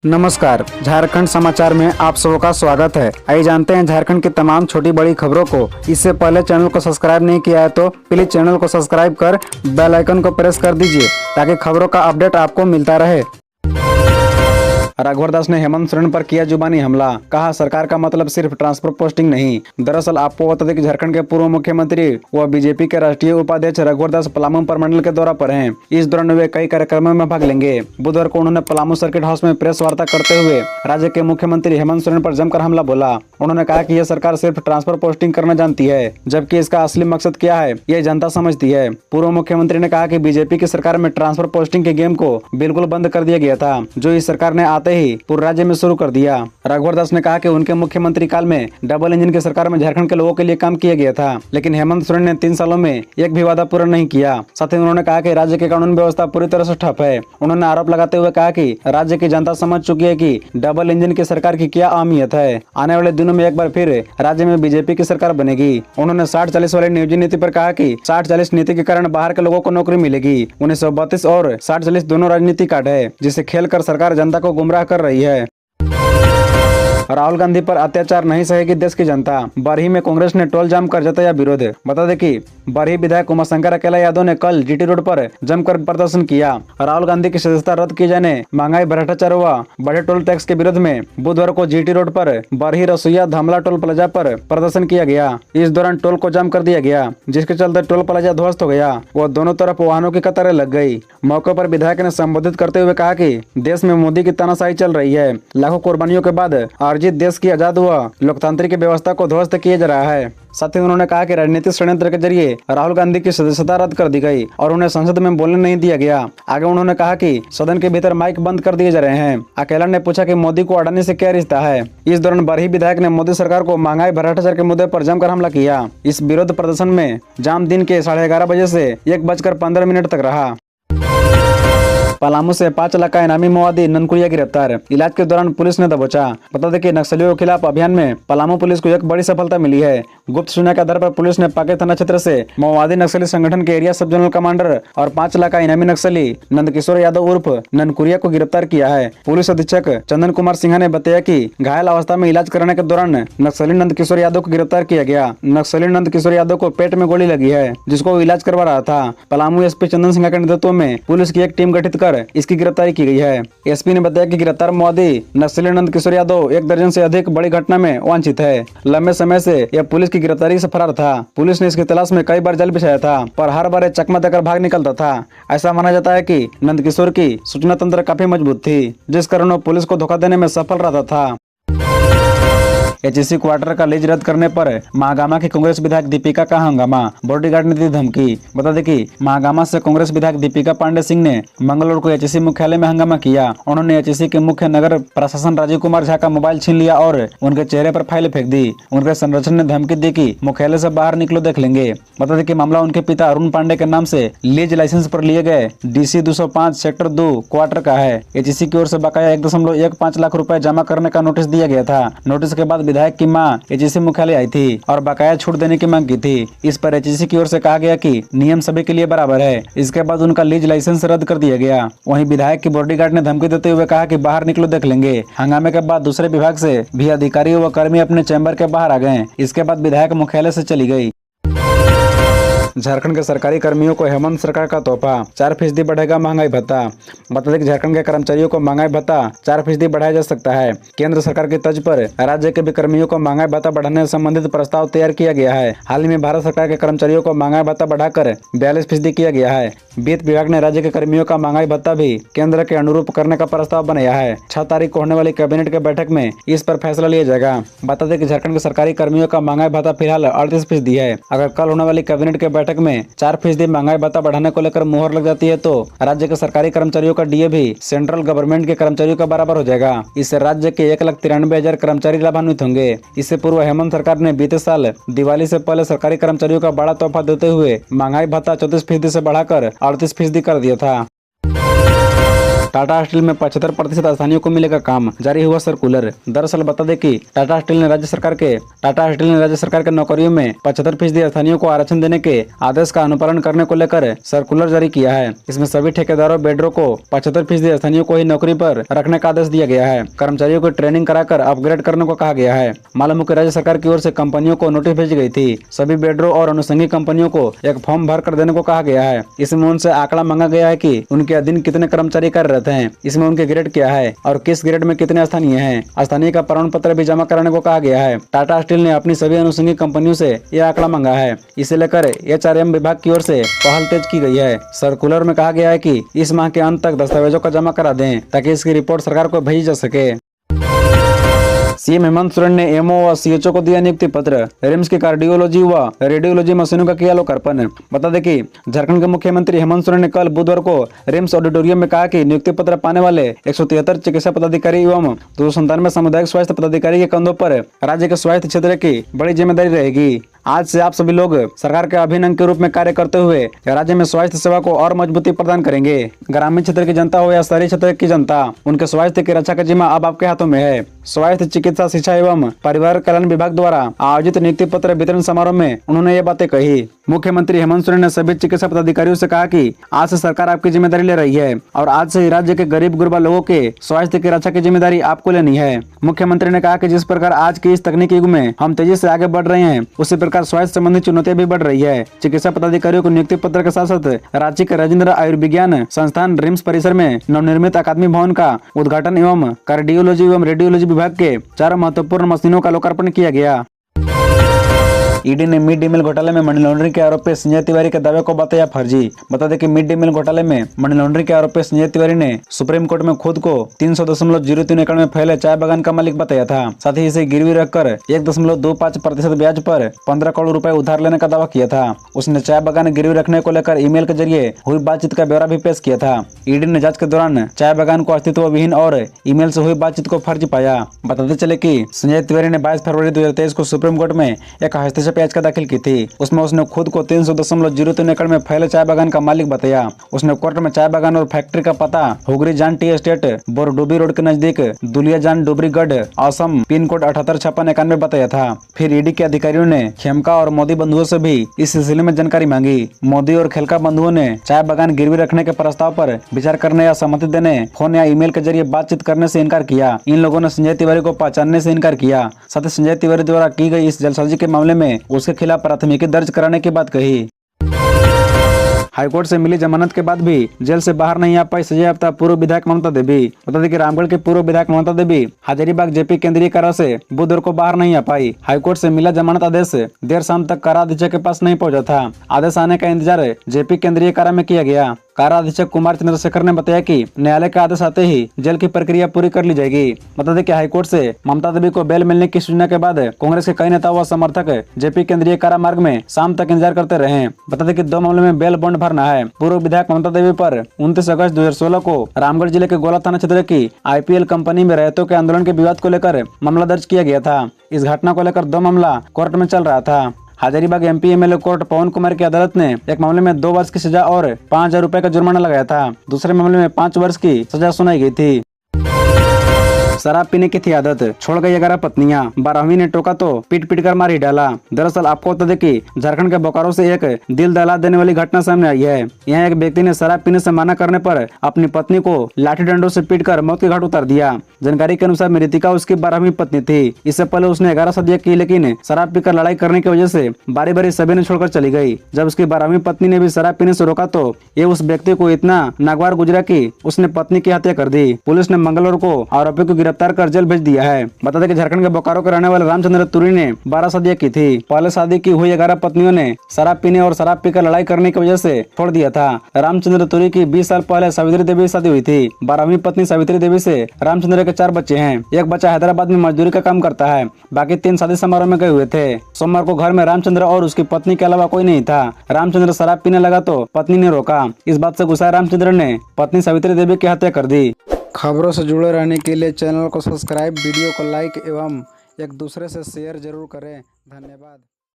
नमस्कार, झारखंड समाचार में आप सबका स्वागत है। आइए जानते हैं झारखंड की तमाम छोटी बड़ी खबरों को। इससे पहले चैनल को सब्सक्राइब नहीं किया है तो प्लीज चैनल को सब्सक्राइब कर बेल आइकन को प्रेस कर दीजिए ताकि खबरों का अपडेट आपको मिलता रहे। रघुवर दास ने हेमंत सोरेन पर किया जुबानी हमला, कहा सरकार का मतलब सिर्फ ट्रांसफर पोस्टिंग नहीं। दरअसल आपको बता दें कि झारखंड के पूर्व मुख्यमंत्री व बीजेपी के राष्ट्रीय उपाध्यक्ष रघुवर दास पलामू प्रमंडल के दौरा पर हैं। इस दौरान वे कई कार्यक्रमों में भाग लेंगे। बुधवार को उन्होंने पलामू सर्किट हाउस में प्रेस वार्ता करते हुए राज्य के मुख्यमंत्री हेमंत सोरेन पर जमकर हमला बोला। उन्होंने कहा कि यह सरकार सिर्फ ट्रांसफर पोस्टिंग करना जानती है, जबकि इसका असली मकसद क्या है ये जनता समझती है। पूर्व मुख्यमंत्री ने कहा कि बीजेपी की सरकार में ट्रांसफर पोस्टिंग के गेम को बिल्कुल बंद कर दिया गया था, जो इस सरकार ने आते ही पूरे राज्य में शुरू कर दिया। रघुवर दास ने कहा कि उनके मुख्यमंत्री काल में डबल इंजन की सरकार में झारखंड के लोगों के लिए काम किया गया था, लेकिन हेमंत सोरेन ने 3 सालों में एक भी वादा पूरा नहीं किया। साथ ही उन्होंने कहा कि राज्य की कानून व्यवस्था पूरी तरह से ठप है। उन्होंने आरोप लगाते हुए कहा कि राज्य की जनता समझ चुकी है कि डबल इंजन की सरकार की क्या अहमियत है। आने वाले दिनों में एक बार फिर राज्य में बीजेपी की सरकार बनेगी। उन्होंने 60-40 वाली नियोजन नीति पर कहा कि 60-40 नीति के कारण बाहर के लोगों को नौकरी मिलेगी। 1932 और 60-40 दोनों राजनीति कार्ड है, जिसे खेलकर सरकार जनता को गुमराह कर रही है। राहुल गांधी पर अत्याचार नहीं सहेगी देश की जनता, बरही में कांग्रेस ने टोल जाम कर जताया विरोध। बता दें कि बरही विधायक उमाशंकर अकेला यादव ने कल जीटी रोड पर जमकर प्रदर्शन किया। राहुल गांधी की सदस्यता रद्द किए जाने, महंगाई, भ्रष्टाचार व बड़े टोल टैक्स के विरोध में बुधवार को जीटी रोड पर बरही रसोईया धमला टोल प्लाजा पर प्रदर्शन किया गया। इस दौरान टोल को जाम कर दिया गया, जिसके चलते टोल प्लाजा ध्वस्त हो गया व दोनों तरफ वाहनों की कतारें लग गई। मौके पर विधायक ने संबोधित करते हुए कहा कि देश में मोदी की तानाशाही चल रही है। लाखों कुर्बानियों के बाद अर्जित देश की आजाद व लोकतांत्रिक व्यवस्था को ध्वस्त किया जा रहा है। साथ ही उन्होंने कहा कि राजनीतिक षड्यंत्र के जरिए राहुल गांधी की सदस्यता रद्द कर दी गई और उन्हें संसद में बोलने नहीं दिया गया। आगे उन्होंने कहा कि सदन के भीतर माइक बंद कर दिए जा रहे हैं। अकेला ने पूछा कि मोदी को अडानी से क्या रिश्ता है। इस दौरान बरही विधायक ने मोदी सरकार को महंगाई, भ्रष्टाचार के मुद्दे पर जमकर हमला किया। इस विरोध प्रदर्शन में जाम दिन के 11:30 बजे से 1:15 तक रहा। पलामू से 5 लाख का इनामी माओवादी ननकुरिया गिरफ्तार, इलाज के दौरान पुलिस ने दबोचा। बता दें कि नक्सलियों के खिलाफ अभियान में पलामू पुलिस को एक बड़ी सफलता मिली है। गुप्त सूचना के आधार पर पुलिस ने पाके थाना क्षेत्र से माओवादी नक्सली संगठन के एरिया सब जोनल कमांडर और 5 लाख का इनामी नक्सली नंदकिशोर यादव उर्फ ननकुरिया को गिरफ्तार किया है। पुलिस अधीक्षक चंदन कुमार सिन्हा ने बताया कि घायल अवस्था में इलाज कराने के दौरान नक्सली नंदकिशोर यादव को गिरफ्तार किया गया। नक्सली नंदकिशोर यादव को पेट में गोली लगी है, जिसको वो इलाज करवा रहा था। पलामू एसपी चंदन सिन्हा के नेतृत्व में पुलिस की एक टीम गठित कर इसकी गिरफ्तारी की गई है। एसपी ने बताया कि गिरफ्तार माओवादी नक्सली नंदकिशोर यादव 1 दर्जन से अधिक बड़ी घटना में वांछित है। लंबे समय से यह पुलिस की गिरफ्तारी से फरार था। पुलिस ने इसकी तलाश में कई बार जाल बिछाया था, पर हर बार चकमा देकर भाग निकलता था। ऐसा माना जाता है कि नंदकिशोर की सूचना तंत्र काफी मजबूत थी, जिस कारण वो पुलिस को धोखा देने में सफल रहता था। एचईसी क्वार्टर का लीज रद्द करने पर महागामा की कांग्रेस विधायक दीपिका का हंगामा, बॉडीगार्ड ने दी धमकी। बता दें कि महागामा से कांग्रेस विधायक दीपिका पांडे सिंह ने मंगलवार को एचईसी मुख्यालय में हंगामा किया। उन्होंने एचईसी के मुख्य नगर प्रशासन राजीव कुमार झा का मोबाइल छीन लिया और उनके चेहरे पर फाइल फेंक दी। उनके संरक्षण ने धमकी दी कि मुख्यालय से बाहर निकलो, देख लेंगे। बता दें कि मामला उनके पिता अरुण पांडे के नाम से लीज लाइसेंस पर लिए गए DC 205 सेक्टर 2 क्वार्टर का है। एचईसी की ओर से बकाया 1.15 लाख रुपए जमा करने का नोटिस दिया गया था। नोटिस के बाद विधायक की मां एचईसी मुख्यालय आई थी और बकाया छूट देने की मांग की थी। इस पर एचईसी की ओर से कहा गया कि नियम सभी के लिए बराबर है। इसके बाद उनका लीज लाइसेंस रद्द कर दिया गया। वहीं विधायक की बॉडीगार्ड ने धमकी देते हुए कहा कि बाहर निकलो, देख लेंगे। हंगामे के बाद दूसरे विभाग से भी अधिकारी व कर्मी अपने चैम्बर के बाहर आ गए। इसके बाद विधायक मुख्यालय से चली गई। झारखंड के सरकारी कर्मियों को हेमंत सरकार का तोहफा, 4% बढ़ेगा महंगाई भत्ता। बता दें कि झारखंड के कर्मचारियों को महंगाई भत्ता 4% बढ़ाया जा सकता है। केंद्र सरकार की तर्ज पर राज्य के भी कर्मियों को महंगाई भत्ता बढ़ाने से संबंधित प्रस्ताव तैयार किया गया है। हाल ही में भारत सरकार के कर्मचारियों को महंगाई भत्ता बढ़ाकर 42% किया गया है। वित्त विभाग ने राज्य के कर्मियों का महंगाई भत्ता भी केंद्र के अनुरूप करने का प्रस्ताव बनाया है। 6 तारीख को होने वाली कैबिनेट की बैठक में इस पर फैसला लिया जाएगा। बता दें कि झारखंड के सरकारी कर्मियों का महंगाई भत्ता फिलहाल 38% है। अगर कल होने वाली कैबिनेट की बैठक में 4% महंगाई भत्ता बढ़ाने को लेकर मुहर लग जाती है तो राज्य के सरकारी कर्मचारियों का डीए भी सेंट्रल गवर्नमेंट के कर्मचारियों का बराबर हो जाएगा। इससे राज्य के 1,93,000 कर्मचारी लाभान्वित होंगे। इससे पूर्व हेमंत सरकार ने बीते साल दिवाली से पहले सरकारी कर्मचारियों का बड़ा तोहफा देते हुए महंगाई भत्ता 34% से बढ़ाकर 38% कर दिया था। टाटा स्टील में 75% स्थानीयों को मिलेगा काम, जारी हुआ सर्कुलर। दरअसल बता दें कि टाटा स्टील ने राज्य सरकार के नौकरियों में 75% स्थानीयों को आरक्षण देने के आदेश का अनुपालन करने को लेकर सर्कुलर जारी किया है। इसमें सभी ठेकेदारों बेडरों को 75% स्थानीयों को ही नौकरी पर रखने का आदेश दिया गया है। कर्मचारियों को ट्रेनिंग कराकर अपग्रेड करने को कहा गया है। मालूम हो कि राज्य सरकार की ओर से कंपनियों को नोटिस भेजी गई थी। सभी बेडरों और अनुषंगी कंपनियों को एक फॉर्म भर कर देने को कहा गया है। इसमें उनसे आंकड़ा मांगा गया है कि उनके अधीन कितने कर्मचारी कार्यरत हैं, इसमें उनके ग्रेड क्या है और किस ग्रेड में कितने स्थानीय हैं। स्थानीय का प्रमाण पत्र भी जमा कराने को कहा गया है। टाटा स्टील ने अपनी सभी अनुषंगी कंपनियों से यह आंकड़ा मांगा है। इसे लेकर HRM विभाग की ओर से पहल तेज की गई है। सर्कुलर में कहा गया है कि इस माह के अंत तक दस्तावेजों का जमा करा दें ताकि इसकी रिपोर्ट सरकार को भेजी जा सके। सीएम हेमंत सोरेन ने एमओ व सीएचओ को दिया नियुक्ति पत्र। रिम्स की कार्डियोलॉजी व रेडियोलॉजी मशीनों का किया लोकार्पण। बता दें कि झारखंड के मुख्यमंत्री हेमंत सोरेन ने कल बुधवार को रिम्स ऑडिटोरियम में कहा कि नियुक्ति पत्र पाने वाले 173 चिकित्सा पदाधिकारी एवं 297 सामुदायिक स्वास्थ्य पदाधिकारी के कंधों पर राज्य के स्वास्थ्य क्षेत्र की बड़ी जिम्मेदारी रहेगी। आज से आप सभी लोग सरकार के अभिन्न अंग के रूप में कार्य करते हुए राज्य में स्वास्थ्य सेवा को और मजबूती प्रदान करेंगे। ग्रामीण क्षेत्र की जनता हो या शहरी क्षेत्र की जनता, उनके स्वास्थ्य की रक्षा का जिम्मा अब आपके हाथों में है। स्वास्थ्य, चिकित्सा, शिक्षा एवं परिवार कल्याण विभाग द्वारा आयोजित नियुक्ति पत्र वितरण समारोह में उन्होंने ये बातें कही। मुख्यमंत्री हेमंत सोरेन ने सभी चिकित्सा पदाधिकारियों से कहा कि आज से सरकार आपकी जिम्मेदारी ले रही है और आज से ही राज्य के गरीब गुरबा लोगों के स्वास्थ्य की रक्षा की जिम्मेदारी आपको लेनी है। मुख्यमंत्री ने कहा कि जिस प्रकार आज के इस तकनीकी युग में हम तेजी से आगे बढ़ रहे हैं, उसी प्रकार स्वास्थ्य संबंधी चुनौतियां भी बढ़ रही है। चिकित्सा पदाधिकारियों को नियुक्ति पत्र के साथ साथ रांची के राजेंद्र आयुर्विज्ञान संस्थान रिम्स परिसर में नवनिर्मित अकादमी भवन का उद्घाटन एवं कार्डियोलॉजी एवं रेडियोलॉजी विभाग के 4 महत्वपूर्ण मशीनों का लोकार्पण किया गया। ईडी ने मिड डे मील घोटाले में मनी लॉन्ड्रिंग के आरोप में संजय तिवारी के दावे को बताया फर्जी। बता दें कि मिड डे मील घोटाले में मनी लॉन्ड्रिंग के आरोप में संजय तिवारी ने सुप्रीम कोर्ट में खुद को 300.03 एकड़ में फैले चाय बागान का मालिक बताया था। साथ ही इसे गिरवी रखकर 1.25% ब्याज पर 15 करोड़ रुपए उधार लेने का दावा किया था। उसने चाय बागान गिरवी रखने को लेकर ईमेल के जरिए हुई बातचीत का ब्यौरा भी पेश किया था। ईडी ने जांच के दौरान चाय बागान को अस्तित्व विहीन और ईमेल से हुई बातचीत को फर्जी पाया। बताते चले कि संजय तिवारी ने 22 फरवरी 2023 को सुप्रीम कोर्ट में एक हस्तक्षेप याचिका दाखिल की थी। उसमें उसने खुद को 300.03 एकड़ में फैले चाय बागान का मालिक बताया। उसने कोर्ट में चाय बागान और फैक्ट्री का पता हुगरी जान टी एस्टेट बोरडुबी रोड के नजदीक दुलिया जान डुबरीगढ़ असम पिन कोड 785691 बताया था। फिर ईडी के अधिकारियों ने खेमका और मोदी बंधुओं से भी इस सिलसिले में जानकारी मांगी। मोदी और खेलका बंधुओं ने चाय बागान गिरवी रखने के प्रस्ताव पर विचार करने या सहमति देने फोन या ईमेल के जरिए बातचीत करने से इनकार किया। इन लोगों ने संजय तिवारी को पहचानने से इनकार किया। साथ ही संजय तिवारी द्वारा की गई इस जलसाजी के मामले में उसके खिलाफ प्राथमिकी दर्ज कराने की बात कही। हाईकोर्ट से मिली जमानत के बाद भी जेल से बाहर नहीं आ पाई सजायाफ्ता पूर्व विधायक ममता देवी। बता दें कि रामगढ़ के पूर्व विधायक ममता देवी हजारीबाग जेपी केंद्रीय कारा से बुधवार को बाहर नहीं आ पाई। हाईकोर्ट से मिला जमानत आदेश देर शाम तक कारा अधीक्षक के पास नहीं पहुंचा था। आदेश आने का इंतजार जेपी केंद्रीय कारा में किया गया। कारा अधीक्षक कुमार चंद्रशेखर ने बताया कि न्यायालय का आदेश आते ही जेल की प्रक्रिया पूरी कर ली जाएगी। बता दें कि हाईकोर्ट से ममता देवी को बेल मिलने की सूचना के बाद कांग्रेस के कई नेता व समर्थक जेपी केंद्रीय कारा मार्ग में शाम तक इंतजार करते रहे। बता दें कि 2 मामलों में बेल बॉन्ड भरना है। पूर्व विधायक ममता देवी पर 29 अगस्त 2016 को रामगढ़ जिले के गोला थाना क्षेत्र की IPL कंपनी में रैयतों के आंदोलन के विवाद को लेकर मामला दर्ज किया गया था। इस घटना को लेकर 2 मामला कोर्ट में चल रहा था। हजारीबाग MP MLA कोर्ट पवन कुमार की अदालत ने एक मामले में 2 वर्ष की सजा और 5,000 रुपए का जुर्माना लगाया था। दूसरे मामले में 5 वर्ष की सजा सुनाई गई थी। शराब पीने की थी आदत, छोड़ गई 11 पत्नियां, 12वीं ने टोका तो पीट पीट कर मार ही डाला। दरअसल आपको बता दें कि झारखंड के बोकारो से एक दिल दहला देने वाली घटना सामने आई है। यहाँ एक व्यक्ति ने शराब पीने से मना करने पर अपनी पत्नी को लाठी डंडों से पीटकर मौत के घाट उतार दिया। जानकारी के अनुसार मृतिका उसकी 12वीं पत्नी थी। इससे पहले उसने 11 शादियां की, लेकिन शराब पीकर लड़ाई करने की वजह से बारी बारी सभी ने छोड़कर चली गई। जब उसकी 12वीं पत्नी ने भी शराब पीने से रोका तो ये उस व्यक्ति को इतना नागवार गुजरा कि उसने पत्नी की हत्या कर दी। पुलिस ने मंगलवार को आरोपी को गिरफ्तार कर जेल भेज दिया है। बता दें कि झारखंड के बोकारो के रहने वाले रामचंद्र तुरी ने 12 शादियां की थी। पहले शादी की हुई 11 पत्नियों ने शराब पीने और शराब पीकर लड़ाई करने की वजह से छोड़ दिया था। रामचंद्र तुरी की 20 साल पहले सावित्री देवी से शादी हुई थी। 12वीं पत्नी सावित्री देवी से रामचंद्र के 4 बच्चे हैं। एक बच्चा हैदराबाद में मजदूरी का काम करता है। बाकी 3 शादी समारोह में गए हुए थे। सोमवार को घर में रामचंद्र और उसकी पत्नी के अलावा कोई नहीं था। रामचंद्र शराब पीने लगा तो पत्नी ने रोका। इस बात से गुस्साए रामचंद्र ने पत्नी सावित्री देवी की हत्या कर दी। खबरों से जुड़े रहने के लिए चैनल को सब्सक्राइब, वीडियो को लाइक एवं एक दूसरे से शेयर जरूर करें। धन्यवाद।